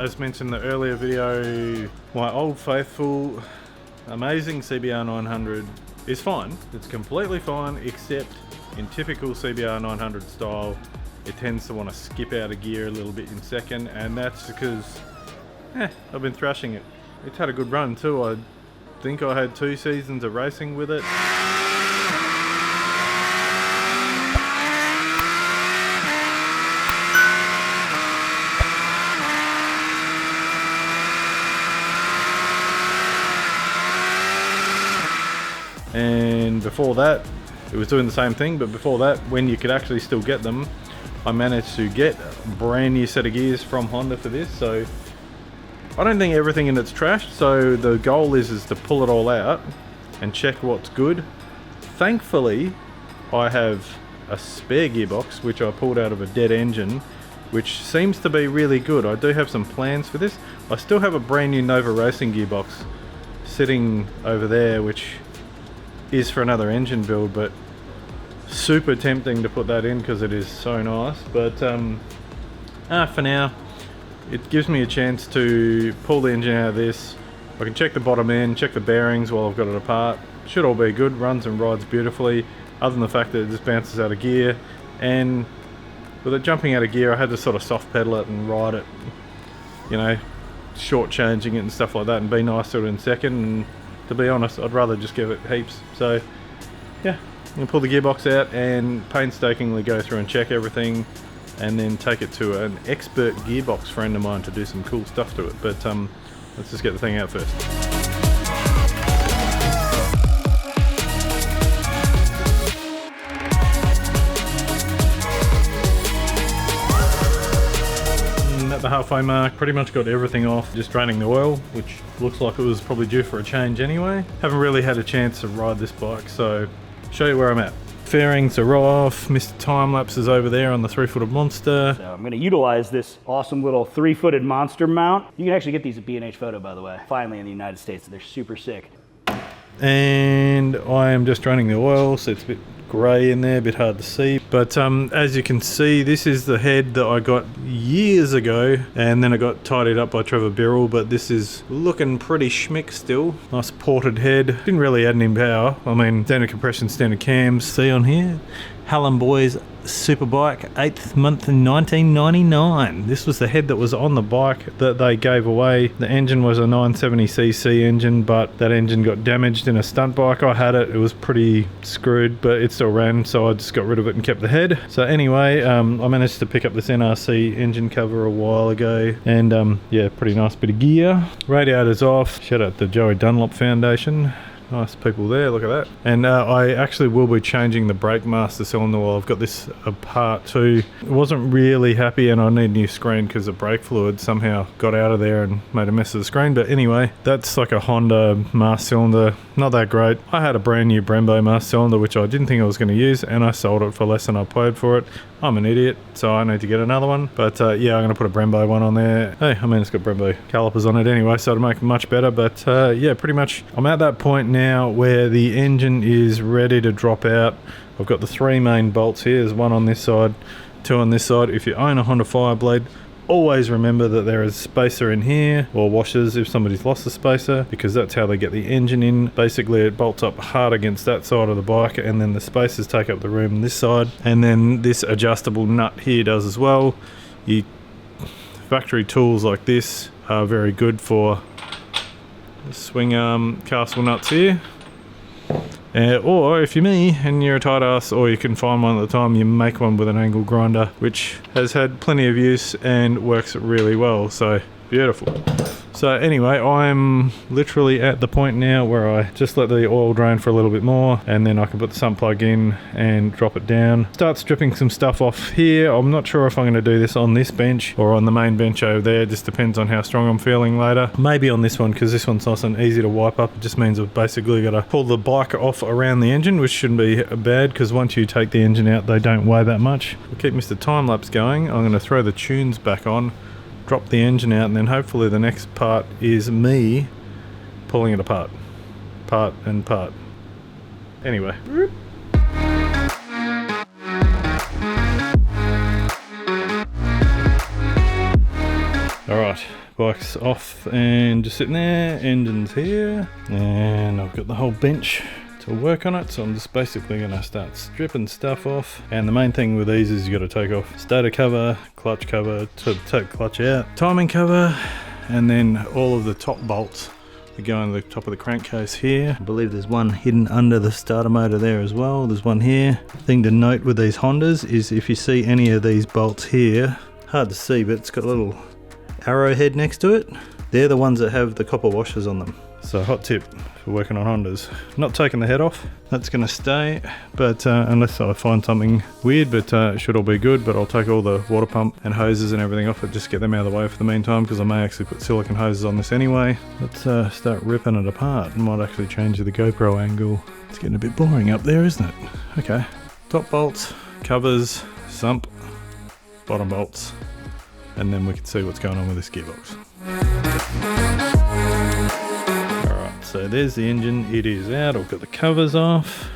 as mentioned in the earlier video, my old faithful, amazing CBR900 is fine. It's completely fine, except in typical CBR900 style, it tends to want to skip out of gear a little bit in second, and that's because I've been thrashing it. It's had a good run too. I think I had 2 seasons of racing with it. And before that, it was doing the same thing, but before that, when you could actually still get them, I managed to get a brand new set of gears from Honda for this. So I don't think everything in it's trashed, so the goal is to pull it all out and check what's good. Thankfully, I have a spare gearbox, which I pulled out of a dead engine, which seems to be really good. I do have some plans for this. I still have a brand new Nova Racing gearbox sitting over there, which is for another engine build, but super tempting to put that in because it is so nice. But for now, it gives me a chance to pull the engine out of this. I can check the bottom end, check the bearings while I've got it apart. Should all be good, runs and rides beautifully, other than the fact that it just bounces out of gear. And with it jumping out of gear, I had to sort of soft pedal it and ride it, you know, short changing it and stuff like that, and be nice to it in second. And to be honest, I'd rather just give it heaps. So yeah, I'm gonna pull the gearbox out and painstakingly go through and check everything, and then take it to an expert gearbox friend of mine to do some cool stuff to it. But let's just get the thing out first. At the halfway mark, pretty much got everything off, just draining the oil, which looks like it was probably due for a change anyway. Haven't really had a chance to ride this bike, so show you where I'm at. Fairings are off, Mr. Time-Lapse is over there on the 3-footed monster. So I'm gonna utilize this awesome little 3-footed monster mount. You can actually get these at B&H Photo, by the way. Finally in the United States, they're super sick. And I am just draining the oil, so it's a bit grey in there, a bit hard to see. But as you can see, this is the head that I got years ago, and then I got tidied up by Trevor Birrell, but this is looking pretty schmick still. Nice ported head. Didn't really add any power. I mean, standard compression, standard cams. See on here, Hallam Boys Superbike, 8th month in 1999. This was the head that was on the bike that they gave away. The engine was a 970cc engine, but that engine got damaged in a stunt bike. I had it, it was pretty screwed, but it still ran, so I just got rid of it and kept the head. So anyway, I managed to pick up this NRC engine cover a while ago, and yeah, pretty nice bit of gear. Radiator's off. Shout out to Joey Dunlop Foundation. Nice people there, look at that. And I actually will be changing the brake master cylinder while I've got this apart too. I wasn't really happy, and I need a new screen because the brake fluid somehow got out of there and made a mess of the screen. But anyway, that's like a Honda master cylinder, not that great. I had a brand new Brembo master cylinder which I didn't think I was going to use, and I sold it for less than I paid for it. I'm an idiot, so I need to get another one. But yeah, I'm going to put a Brembo one on there. Hey, I mean, it's got Brembo calipers on it anyway, so it'll make it much better. But yeah, pretty much I'm at that point now where the engine is ready to drop out. I've got the 3 main bolts here. There's 1 on this side, 2 on this side. If you own a Honda Fireblade, always remember that there is a spacer in here, or washers if somebody's lost the spacer, because that's how they get the engine in. Basically, it bolts up hard against that side of the bike, and then the spacers take up the room on this side. And then this adjustable nut here does as well. Factory tools like this are very good for swing arm castle nuts here. Or if you're me and you're a tight ass, or you can find one at the time, you make one with an angle grinder, which has had plenty of use and works really well. So beautiful. So anyway, I'm literally at the point now where I just let the oil drain for a little bit more, and then I can put the sump plug in and drop it down. Start stripping some stuff off here. I'm not sure if I'm going to do this on this bench or on the main bench over there. It just depends on how strong I'm feeling later. Maybe on this one, because this one's nice and easy to wipe up. It just means I've basically got to pull the bike off around the engine, which shouldn't be bad, because once you take the engine out, they don't weigh that much. We'll keep Mr. Time-Lapse going. I'm going to throw the tunes back on, drop the engine out, and then hopefully the next part is me pulling it apart. Part and part. Anyway. Alright, Bike's off and just sitting there, engine's here, and I've got the whole bench to work on it, so I'm just basically going to start stripping stuff off. And the main thing with these is you got to take off stator cover, clutch cover to take clutch out, timing cover, and then all of the top bolts that go on the top of the crankcase here. I believe there's one hidden under the starter motor there as well. There's one here. Thing to note with these Hondas is if you see any of these bolts here, hard to see, but it's got a little arrowhead next to it. They're the ones that have the copper washers on them. So hot tip for working on Hondas. Not taking the head off, that's going to stay, but unless I find something weird, but it should all be good. But I'll take all the water pump and hoses and everything off it, just get them out of the way for the meantime, because I may actually put silicone hoses on this anyway. Let's start ripping it apart. I might actually change the GoPro angle. It's getting a bit boring up there, isn't it? Okay, top bolts, covers, sump, bottom bolts, and then we can see what's going on with this gearbox. Alright, so there's the engine, it is out. I've got the covers off.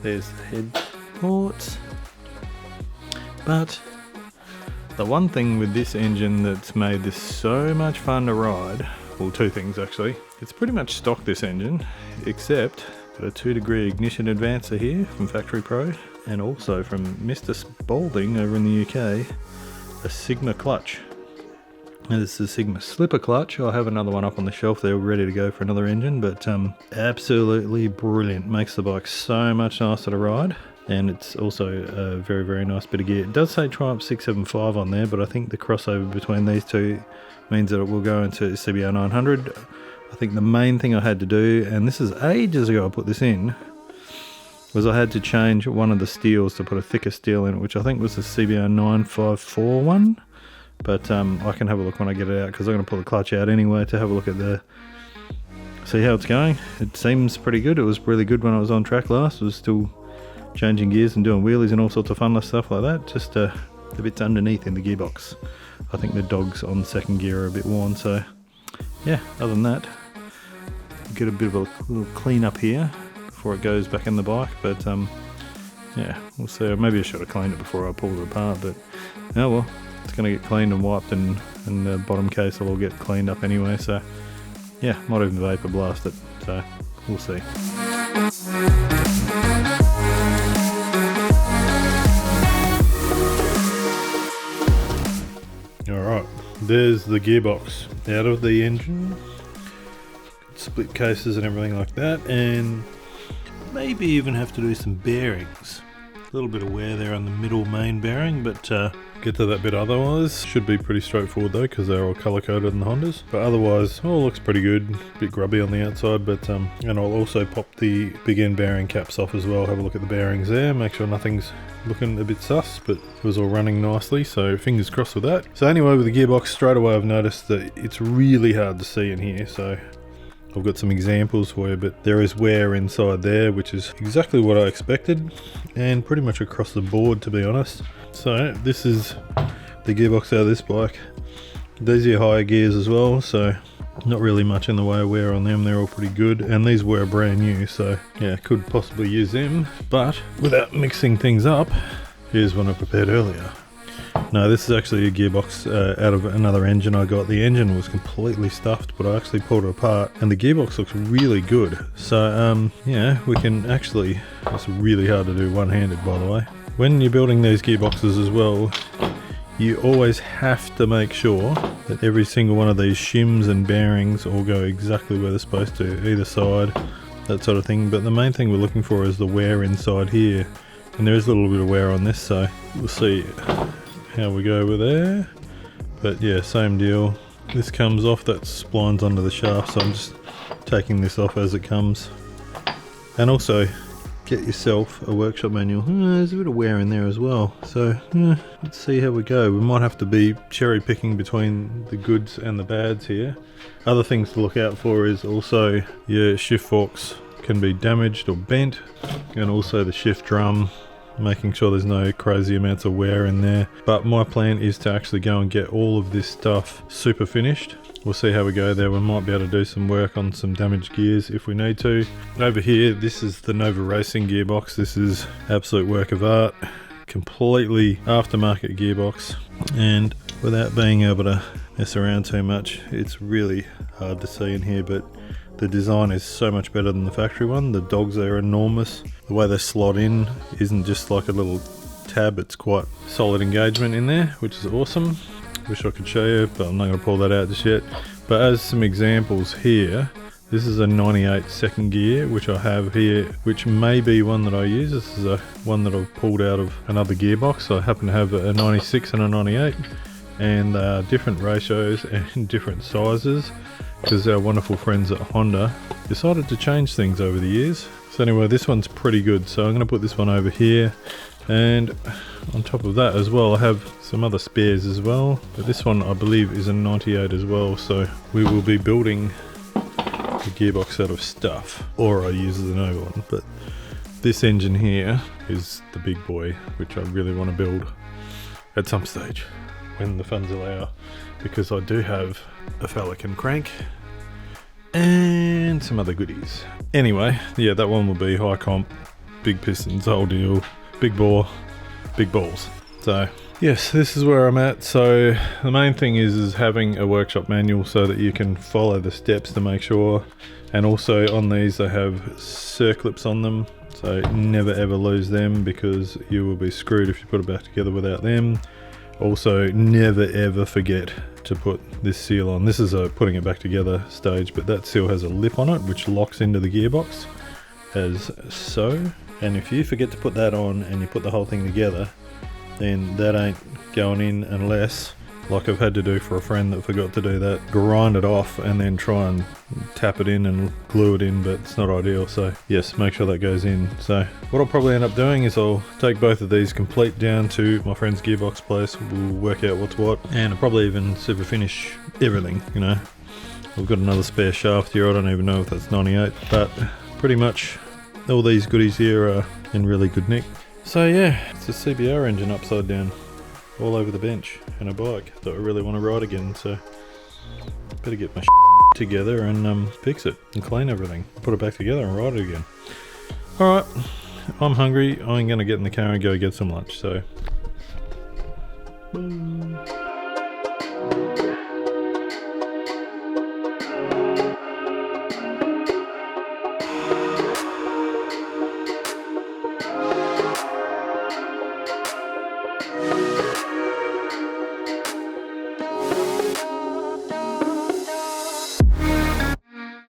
There's the head ports. But the one thing with this engine that's made this so much fun to ride, well, two things actually. It's pretty much stock, this engine, except got a 2-degree ignition advancer here from Factory Pro, and also from Mr. Spalding over in the UK, a Sigma clutch. And this is a Sigma slipper clutch. I have another one up on the shelf there ready to go for another engine, but absolutely brilliant. Makes the bike so much nicer to ride, and it's also a very, very nice bit of gear. It does say Triumph 675 on there, but I think the crossover between these two means that it will go into CBR900. I think the main thing I had to do, and this is ages ago I put this in, was I had to change one of the steels to put a thicker steel in it, which I think was the CBR954 one. But I can have a look when I get it out, because I'm going to pull the clutch out anyway to have a look at see how it's going. It seems pretty good. It was really good when I was on track last. I was still changing gears and doing wheelies and all sorts of fun stuff like that. Just the bits underneath in the gearbox. I think the dogs on second gear are a bit worn, so yeah, other than that, get a bit of a little clean up here before it goes back in the bike. But yeah, we'll see. Maybe I should have cleaned it before I pulled it apart, but oh well. It's going to get cleaned and wiped, and the bottom case will all get cleaned up anyway, so yeah, might even vapor blast it, so we'll see. Alright, there's the gearbox out of the engine. Split cases and everything like that, and maybe even have to do some bearings. A little bit of wear there on the middle main bearing, but get to that bit otherwise. Should be pretty straightforward though, because they're all color coded in the Hondas. But otherwise, all looks pretty good. A bit grubby on the outside, but and I'll also pop the big end bearing caps off as well. Have a look at the bearings there, make sure nothing's looking a bit sus, but it was all running nicely, so fingers crossed with that. So anyway, with the gearbox, straight away I've noticed that it's really hard to see in here, so I've got some examples for you, but there is wear inside there, which is exactly what I expected, and pretty much across the board, to be honest. So this is the gearbox out of this bike. These are higher gears as well, so not really much in the way of wear on them. They're all pretty good, and these were brand new, so yeah, could possibly use them. But without mixing things up, here's one I prepared earlier. No, this is actually a gearbox out of another engine I got. The engine was completely stuffed, but I actually pulled it apart, and the gearbox looks really good. So yeah, we can actually, it's really hard to do one-handed, by the way. When you're building these gearboxes as well, you always have to make sure that every single one of these shims and bearings all go exactly where they're supposed to, either side, that sort of thing. But the main thing we're looking for is the wear inside here, and there is a little bit of wear on this, so we'll see how we go with there. But yeah, same deal. This comes off, that splines under the shaft, so I'm just taking this off as it comes. And also, get yourself a workshop manual. There's a bit of wear in there as well, so let's see how we go. We might have to be cherry picking between the goods and the bads here. Other things to look out for is also your shift forks can be damaged or bent, and also the shift drum, making sure there's no crazy amounts of wear in there. But my plan is to actually go and get all of this stuff super finished. We'll see how we go there. We might be able to do some work on some damaged gears if we need to. Over here, this is the Nova Racing gearbox. This is absolute work of art. Completely aftermarket gearbox. And without being able to mess around too much. It's really hard to see in here, but the design is so much better than the factory one. The dogs are enormous. The way they slot in isn't just like a little tab, it's quite solid engagement in there, which is awesome. Wish I could show you, but I'm not going to pull that out just yet. But as some examples here, this is a 98 second gear, which I have here, which may be one that I use. This is one that I've pulled out of another gearbox. I happen to have a 96 and a 98, and they are different ratios and different sizes, because our wonderful friends at Honda decided to change things over the years. So anyway, this one's pretty good. So I'm going to put this one over here, and on top of that as well, I have some other spares as well. But this one I believe is a 98 as well. So we will be building the gearbox out of stuff, or I use the new one. But this engine here is the big boy, which I really want to build at some stage when the funds allow, because I do have a Falcon crank and some other goodies. Anyway, yeah, that one will be high comp, big pistons, whole deal, big bore, big balls. So yes, this is where I'm at. So the main thing is having a workshop manual so that you can follow the steps to make sure. And also on these they have circlips on them, so never ever lose them, because you will be screwed if you put it back together without them. Also, never ever forget to put this seal on. This is a putting it back together stage, but that seal has a lip on it which locks into the gearbox as so. And if you forget to put that on and you put the whole thing together, then that ain't going in unless, like I've had to do for a friend that forgot to do that, grind it off and then try and tap it in and glue it in, but it's not ideal. So yes, make sure that goes in. So what I'll probably end up doing is I'll take both of these complete down to my friend's gearbox place. We'll work out what's what, and I'll probably even super finish everything, you know. We've got another spare shaft here. I don't even know if that's 98, but pretty much all these goodies here are in really good nick. So yeah, it's a CBR engine upside down all over the bench, and a bike that I really want to ride again. So better get my together and fix it and clean everything, put it back together and ride it again. Alright, I'm hungry. I'm gonna get in the car and go get some lunch. So boom.